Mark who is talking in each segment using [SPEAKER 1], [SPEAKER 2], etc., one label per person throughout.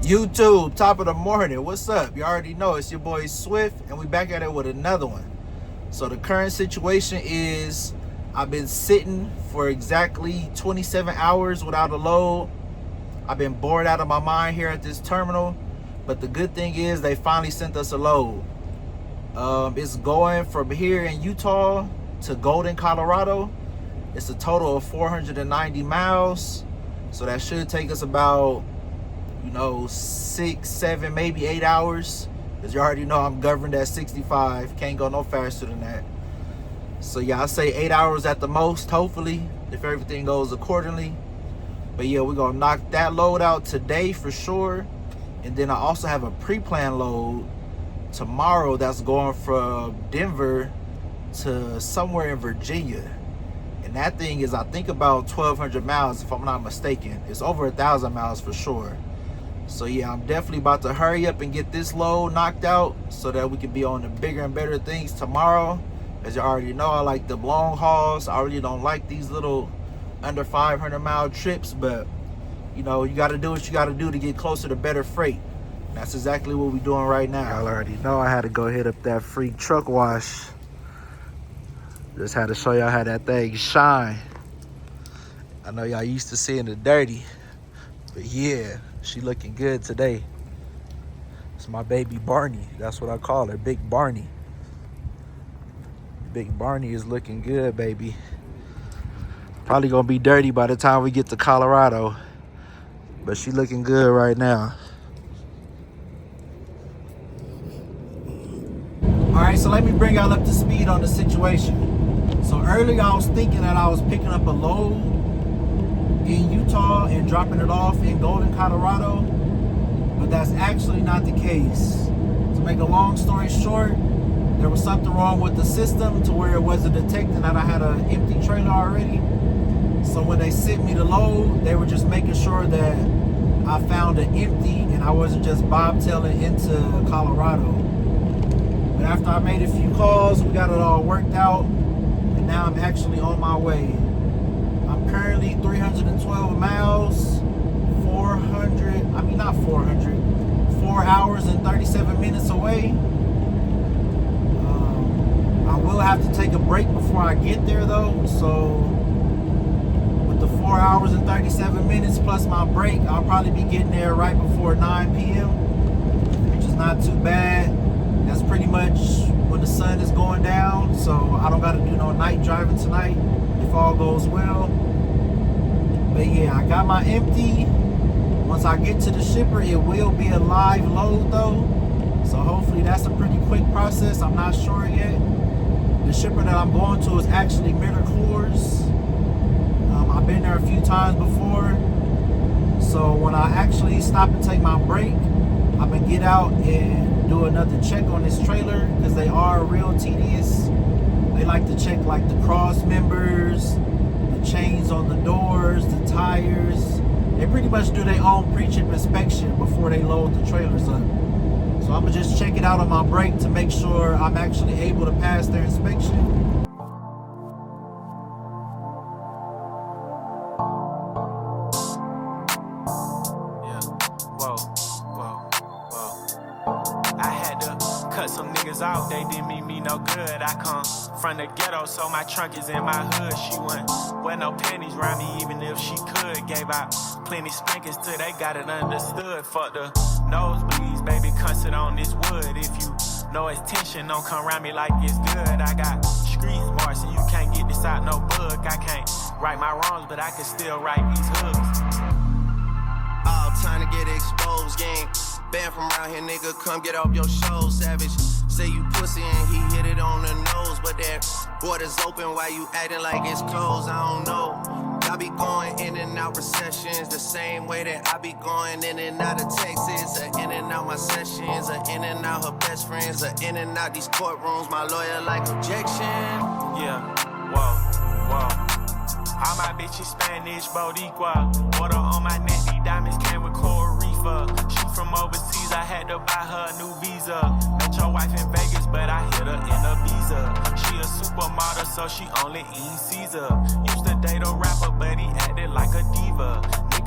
[SPEAKER 1] YouTube, top of the morning. What's up? You already know it's your boy Swift, and we back at it with another one. So the current situation is I've been sitting for exactly 27 hours without a load. I've been bored out of my mind here at this terminal, but the good thing is they finally sent us a load. It's going from here in Utah to Golden, Colorado. It's a total of 490 miles. So that should take us about 6, 7, maybe 8 hours, because you already know I'm governed at 65. Can't go no faster than that. So yeah, I say 8 hours at the most, hopefully, if everything goes accordingly. But yeah, we're gonna knock that load out today for sure. And then I also have a pre-planned load tomorrow that's going from Denver to somewhere in Virginia. And that thing is, I think, about 1,200 miles if I'm not mistaken. It's over 1,000 miles for sure. So yeah, I'm definitely about to hurry up and get this load knocked out so that we can be on the bigger and better things tomorrow. As you already know, I like the long hauls. I really don't like these little under 500 mile trips, but you got to do what you got to do to get closer to better freight. That's exactly what we're doing right now. Y'all already know I had to go hit up that free truck wash. Just had to show y'all how that thing shine. I know y'all used to seeing it dirty, but yeah, she looking good today. It's my baby Barney. That's what I call her, Big Barney. Big Barney is looking good, baby. Probably gonna be dirty by the time we get to Colorado, but she looking good right now. All right, so let me bring y'all up to speed on the situation. So earlier I was thinking that I was picking up a load in Utah and dropping it off in Golden, Colorado, but that's actually not the case. To make a long story short, there was something wrong with the system to where it wasn't detecting that I had an empty trailer already. So when they sent me the load, they were just making sure that I found it empty and I wasn't just bobtailing into Colorado. But after I made a few calls, we got it all worked out, and now I'm actually on my way. I'm currently 312 miles, 4 hours and 37 minutes away. I will have to take a break before I get there though, so with the 4 hours and 37 minutes plus my break, I'll probably be getting there right before 9 p.m., which is not too bad. That's pretty much when the sun is going down, so I don't gotta do no night driving tonight if all goes well. But yeah, I got my empty. Once I get to the shipper, it will be a live load though, so hopefully that's a pretty quick process. I'm not sure yet. The shipper that I'm going to is actually Coors. I've been there a few times before, so when I actually stop and take my break, I'm gonna get out and do another check on this trailer, because they are real tedious. They like to check like the cross members, the chains on the doors, the tires. They pretty much do their own pre-trip inspection before they load the trailers up. So I'm gonna just check it out on my break to make sure I'm actually able to pass their inspection.
[SPEAKER 2] Some niggas out, they didn't mean me no good. I come from the ghetto, so my trunk is in my hood. She wouldn't wear no panties around me, even if she could. Gave out plenty spankings till they got it understood. Fuck the nosebleeds, baby, come sit on this wood. If you know it's tension, don't come around me like it's good. I got street smarts, and you can't get this out no book. I can't right my wrongs, but I can still write these hooks.
[SPEAKER 3] All time to get exposed, gang. Banned from around here, nigga, come get off your show, savage. Say you pussy and he hit it on the nose, but that border's open while you acting like it's closed, I don't know. I be going in and out recessions the same way that I be going in and out of Texas, or in and out my sessions, or in and out her best friends, or in and out these courtrooms, my lawyer like objection.
[SPEAKER 2] Yeah, whoa. All my bitches Spanish, Boricua. Water on my neck, these diamonds came with coral reefer. She from overseas, I had to buy her a new visa. Met your wife in Vegas, but I hit her in Ibiza. She a supermodel, so she only eat Caesar. Used to date a rapper, but he acted like a diva. Nigga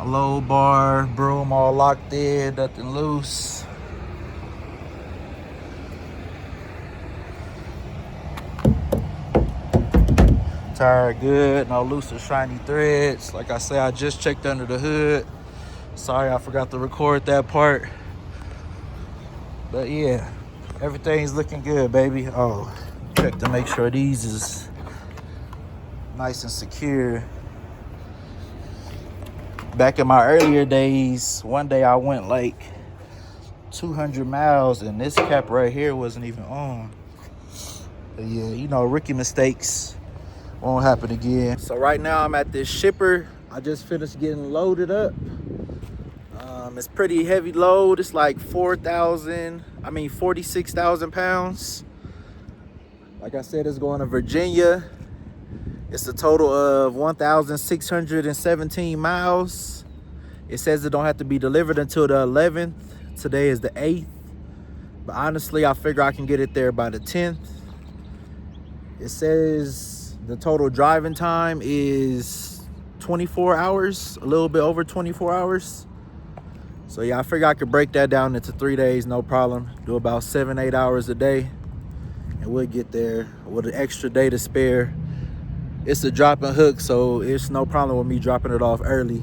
[SPEAKER 1] My low bar, broom all locked in, nothing loose. Tire good, no loose or shiny threads. Like I said, I just checked under the hood. Sorry, I forgot to record that part. But yeah, everything's looking good, baby. Oh, check to make sure these is nice and secure. Back in my earlier days, one day I went like 200 miles and this cap right here wasn't even on. But yeah, you know, rookie mistakes won't happen again. So right now I'm at this shipper. I just finished getting loaded up. It's pretty heavy load. It's like 46,000 pounds. Like I said, it's going to Virginia. It's a total of 1,617 miles. It says it don't have to be delivered until the 11th. Today is the 8th. But honestly, I figure I can get it there by the 10th. It says the total driving time is 24 hours, a little bit over 24 hours. So yeah, I figure I could break that down into 3 days, no problem. Do about 7-8 hours a day, and we'll get there with an extra day to spare. It's a drop and hook, so it's no problem with me dropping it off early.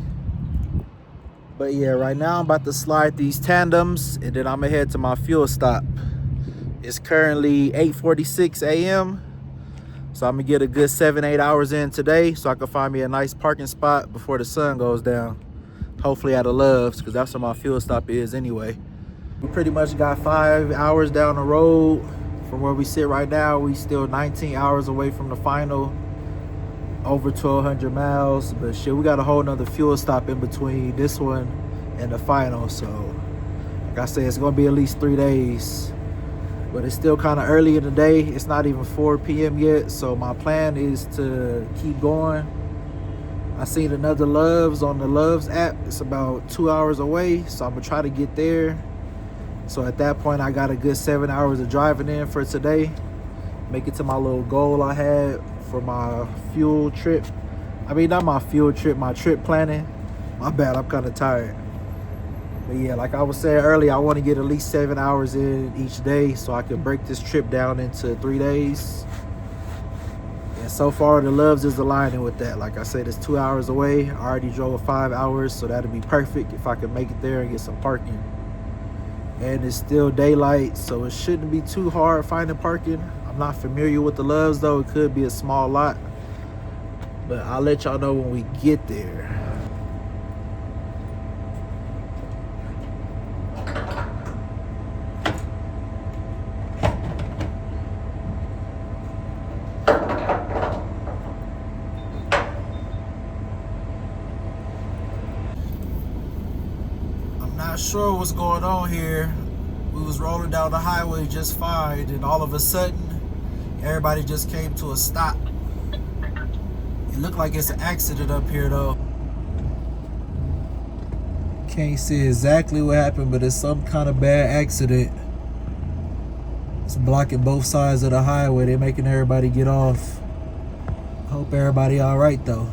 [SPEAKER 1] But yeah, right now I'm about to slide these tandems, and then I'm gonna head to my fuel stop. It's currently 8:46 a.m. So I'm gonna get a good 7-8 hours in today so I can find me a nice parking spot before the sun goes down. Hopefully at a Love's, because that's where my fuel stop is anyway. We pretty much got 5 hours down the road from where we sit right now. We still 19 hours away from the final, over 1,200 miles. But shit, we got a whole nother fuel stop in between this one and the final. So like I said, it's gonna be at least 3 days. But it's still kind of early in the day. It's not even 4 p.m. yet. So my plan is to keep going. I seen another Love's on the Love's app. It's about 2 hours away, so I'm gonna try to get there. So at that point, I got a good 7 hours of driving in for today. Make it to my little goal I had for my fuel trip. I mean, not my fuel trip, my trip planning. My bad, I'm kind of tired. But yeah, like I was saying earlier, I want to get at least 7 hours in each day so I can break this trip down into 3 days. And so far, the Love's is aligning with that. Like I said, it's 2 hours away. I already drove 5 hours, so that'd be perfect if I could make it there and get some parking. And it's still daylight, so it shouldn't be too hard finding parking. I'm not familiar with the Love's, though. It could be a small lot. But I'll let y'all know when we get there. Not sure what's going on here. We was rolling down the highway just fine, and all of a sudden everybody just came to a stop. It looked like it's an accident up here though. Can't see exactly what happened, but it's some kind of bad accident. It's blocking both sides of the highway. They're making everybody get off. Hope everybody all right though.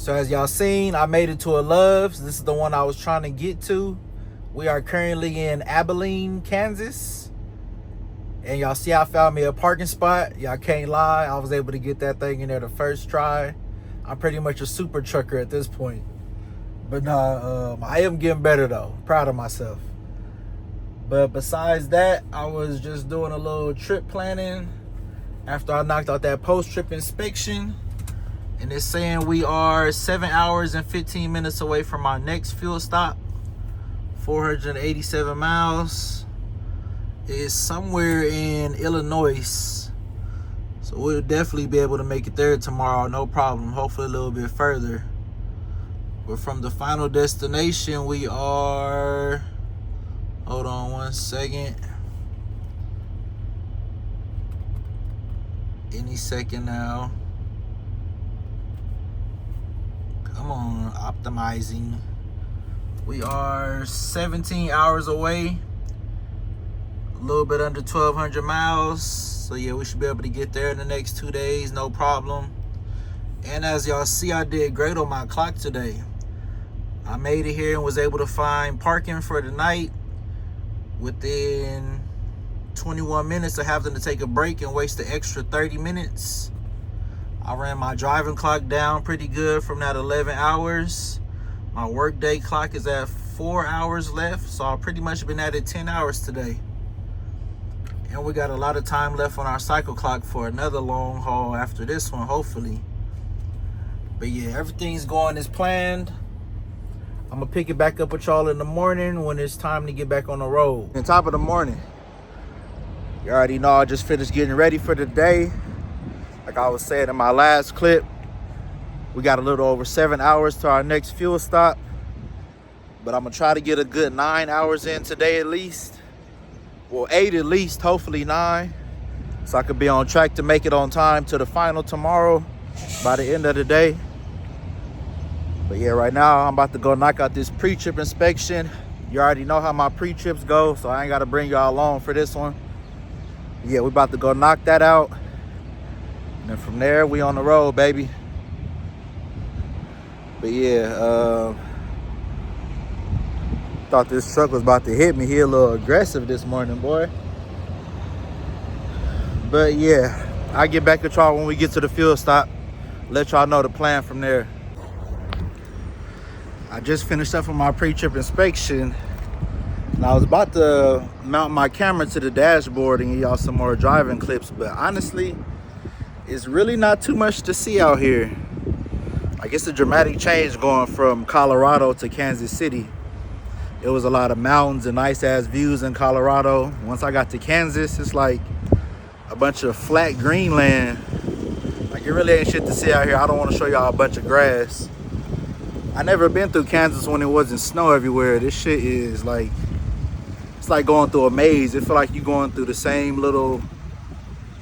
[SPEAKER 1] So as y'all seen, I made it to a Love's. This is the one I was trying to get to. We are currently in Abilene, Kansas. And y'all see I found me a parking spot. Y'all can't lie, I was able to get that thing in there the first try. I'm pretty much a super trucker at this point. But nah, I am getting better though. Proud of myself. But besides that, I was just doing a little trip planning after I knocked out that post-trip inspection. And it's saying we are 7 hours and 15 minutes away from our next fuel stop. 487 miles. It's somewhere in Illinois. So we'll definitely be able to make it there tomorrow, no problem. Hopefully a little bit further. But from the final destination, we are... Hold on one second. Any second now. Come on, optimizing. We are 17 hours away. A little bit under 1,200 miles. So yeah, we should be able to get there in the next 2 days, no problem. And as y'all see, I did great on my clock today. I made it here and was able to find parking for the night within 21 minutes of having to take a break and waste the extra 30 minutes. I ran my driving clock down pretty good from that 11 hours. My workday clock is at 4 hours left, so I've pretty much been at it 10 hours today. And we got a lot of time left on our cycle clock for another long haul after this one, hopefully. But yeah, everything's going as planned. I'm gonna pick it back up with y'all in the morning when it's time to get back on the road. On top of the morning, you already know I just finished getting ready for the day. Like I was saying in my last clip, we got a little over 7 hours to our next fuel stop. But I'm gonna try to get a good 9 hours in today at least. Well, 8 at least, hopefully 9. So I could be on track to make it on time to the final tomorrow by the end of the day. But yeah, right now I'm about to go knock out this pre-trip inspection. You already know how my pre-trips go, so I ain't gotta bring y'all along for this one. Yeah, we about to go knock that out. And then from there, we on the road, baby. But yeah, thought this truck was about to hit me. He a little aggressive this morning, boy. But yeah, I'll get back at y'all when we get to the fuel stop. Let y'all know the plan from there. I just finished up with my pre-trip inspection. And I was about to mount my camera to the dashboard and give y'all some more driving clips. But honestly, it's really not too much to see out here. I guess a dramatic change going from Colorado to Kansas City. It was a lot of mountains and nice ass views in Colorado. Once I got to Kansas, it's like a bunch of flat green land. Like it really ain't shit to see out here. I don't want to show y'all a bunch of grass. I never been through Kansas when it wasn't snow everywhere. This shit is like, it's like going through a maze. It feel like you're going through the same little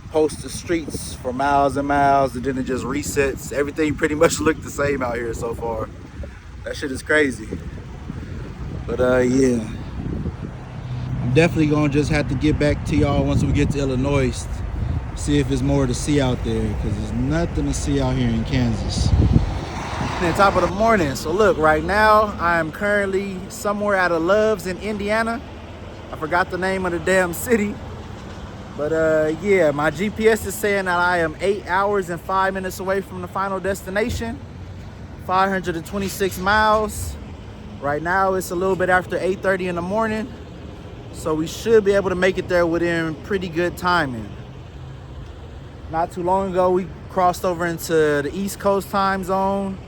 [SPEAKER 1] host of streets for miles and miles, and then it just resets. Everything pretty much look the same out here so far. That shit is crazy. But yeah, I'm definitely gonna just have to get back to y'all once we get to Illinois, see if there's more to see out there, because there's nothing to see out here in Kansas. And top of the morning. So look, right now I am currently somewhere at a Love's in Indiana. I forgot the name of the damn city. But yeah, my GPS is saying that I am 8 hours and 5 minutes away from the final destination. 526 miles. Right now it's a little bit after 8:30 in the morning. So we should be able to make it there within pretty good timing. Not too long ago, we crossed over into the East Coast time zone.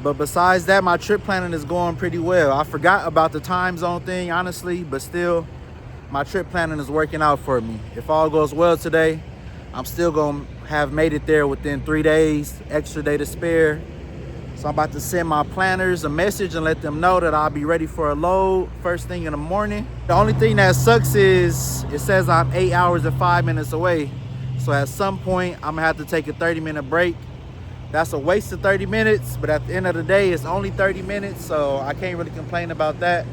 [SPEAKER 1] But besides that, my trip planning is going pretty well. I forgot about the time zone thing, honestly, but still, my trip planning is working out for me. If all goes well today, I'm still gonna have made it there within 3 days, extra day to spare. So I'm about to send my planners a message and let them know that I'll be ready for a load first thing in the morning. The only thing that sucks is it says I'm 8 hours and 5 minutes away. So at some point, I'm gonna have to take a 30-minute break. That's a waste of 30 minutes, but at the end of the day, it's only 30 minutes, so I can't really complain about that.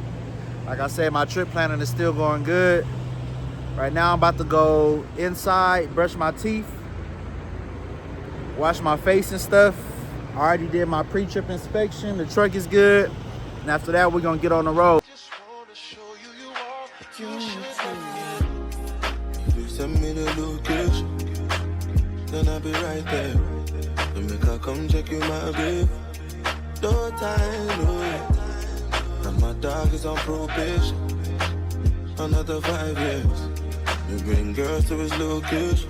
[SPEAKER 1] Like I said, my trip planning is still going good. Right now, I'm about to go inside, brush my teeth, wash my face and stuff, I already did my pre-trip inspection. The truck is good. And after that, we're gonna get on the road.
[SPEAKER 3] If you send me the location, then I'll be right there. To make her come check you, my babe. No time, no. And my dog is on probation. Another 5 years. You bring girls to his location.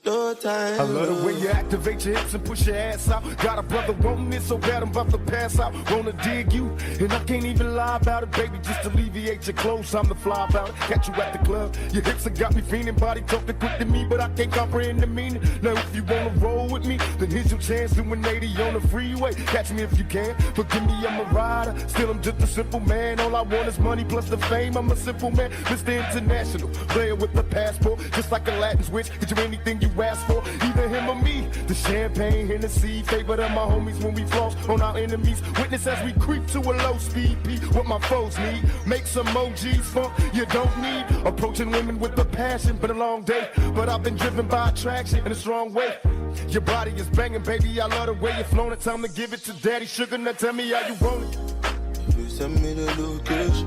[SPEAKER 3] No time.
[SPEAKER 4] I love the way you activate your hips and push your ass out. Got a brother wanting it so bad I'm about to pass out. Wanna dig you, and I can't even lie about it, baby. Just alleviate your clothes, I'm the fly about it. Catch you at the club, your hips have got me fiending. Body talking quick to me, but I can't comprehend the meaning. Now if you wanna roll with me, then here's your chance to 180 on the freeway. Catch me if you can, forgive me, I'm a rider. Still I'm just a simple man, all I want is money plus the fame. I'm a simple man, Mr. International, player with the passport. Just like a Latin switch, get you anything you ask for, either him or me. The champagne, Hennessy, favorite of my homies when we floss on our enemies. Witness as we creep to a low speed beat. What my foes need, make some emojis funk you don't need. Approaching women with a passion, been a long day, but I've been driven by attraction in a strong way. Your body is banging, baby, I love the way you're flowing. It's time to give it to daddy sugar, now tell me how you want it.
[SPEAKER 3] If you send me the location,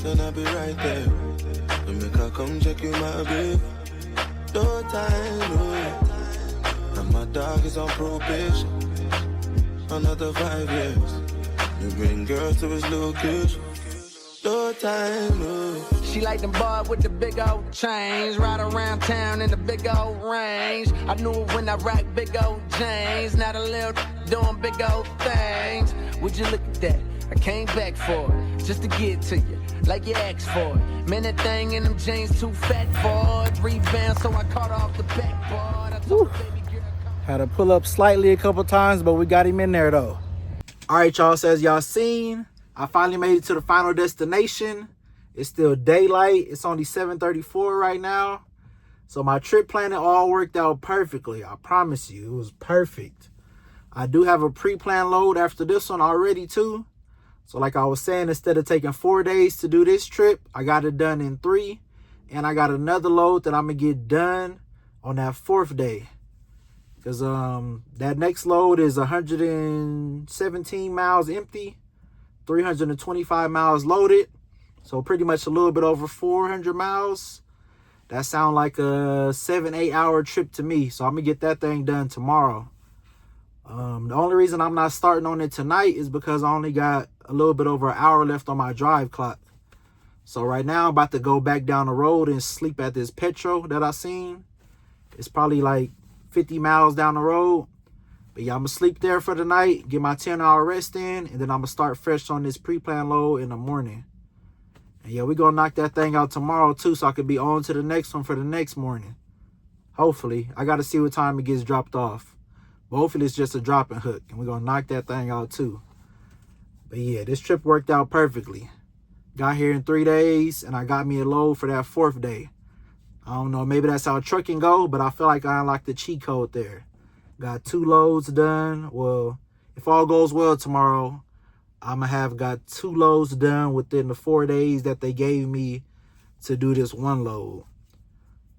[SPEAKER 3] then I'll be right there. To make her come check you, my babe. No time, no. And my dog is on probation. Another 5 years. You bring girls to his location. No time, no.
[SPEAKER 5] She like them boy with the big old chains, ride around town in the big old range. I knew it when I rock big old chains. Now the little doing big old things. Would you look at that? I came back for it, just to get to you, like you asked for it. Man, that thing in them jeans too fat for it. Rebound, so I caught off the backboard. I told her, baby girl,
[SPEAKER 1] Had to pull up slightly a couple times, but we got him in there though. All right, y'all, so as y'all seen, I finally made it to the final destination. It's still daylight. It's only 7:34 right now. So my trip planning all worked out perfectly. I promise you, it was perfect. I do have a pre-planned load after this one already too. So like I was saying, instead of taking 4 days to do this trip, I got it done in 3. And I got another load that I'm going to get done on that 4th day. Because that next load is 117 miles empty, 325 miles loaded. So pretty much a little bit over 400 miles. That sounds like a 7-8 hour trip to me. So I'm going to get that thing done tomorrow. The only reason I'm not starting on it tonight is because I only got a little bit over an hour left on my drive clock. So right now I'm about to go back down the road and sleep at this Petro that I seen. It's probably like 50 miles down the road. But yeah, I'm going to sleep there for the night, get my 10-hour rest in, and then I'm going to start fresh on this pre-planned load in the morning. And yeah, we're going to knock that thing out tomorrow too, so I can be on to the next one for the next morning. Hopefully. I got to see what time it gets dropped off. But hopefully it's just a dropping hook, and we're going to knock that thing out too. But yeah, this trip worked out perfectly. Got here in 3 days, and I got me a load for that 4th day. I don't know, maybe that's how trucking go, but I feel like I unlocked the cheat code there. Got 2 loads done. Well, if all goes well tomorrow, I'm going to have got 2 loads done within the 4 days that they gave me to do this 1 load.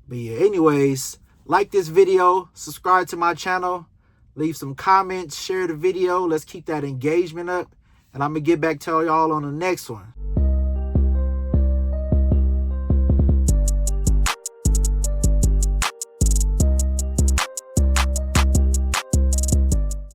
[SPEAKER 1] But yeah, anyways, like this video, subscribe to my channel, leave some comments, share the video. Let's keep that engagement up. And I'm going to get back to y'all on the next one.